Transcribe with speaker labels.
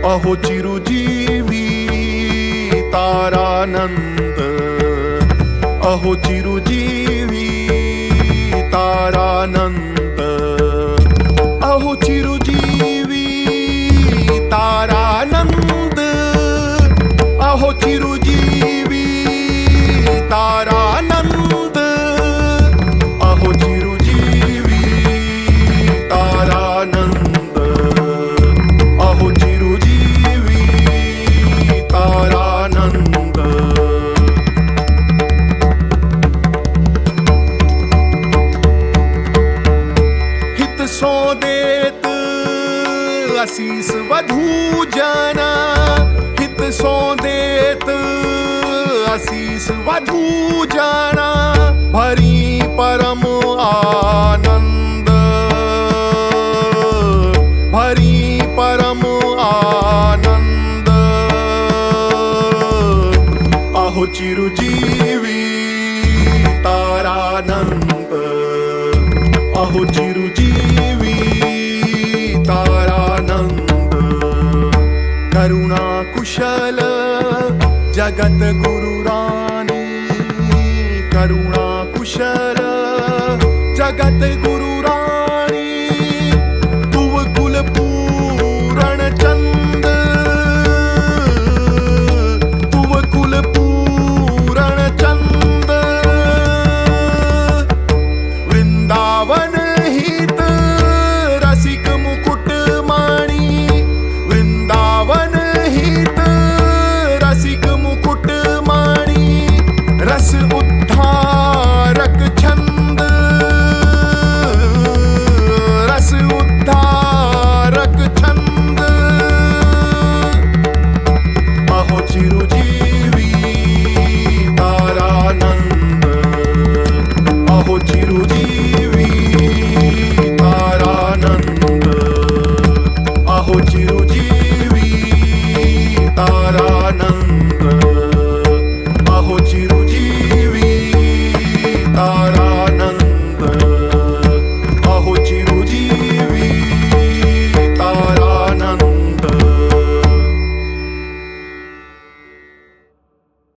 Speaker 1: अहो चिरुजीवी तारानंद, अहो चिरुजीवी तारानंद, अहो चिरुजीवी तारानंद, अहो चिरुजीवी तारानंद, अहो चिरुजीवी तारानंद, अहो चिरुजीवी तारानंद. हित सो देत आशीष वधू जन, हित सो देत आशीष वधू जन, भरी परम आनंद, भरी परम आनंद. अहो चिरुजीवी तारानंद, अहो चिरुजीवी तारानंद. करुणा कुशल जगत गुरु रानी, करुणा कुशल जगत गुरु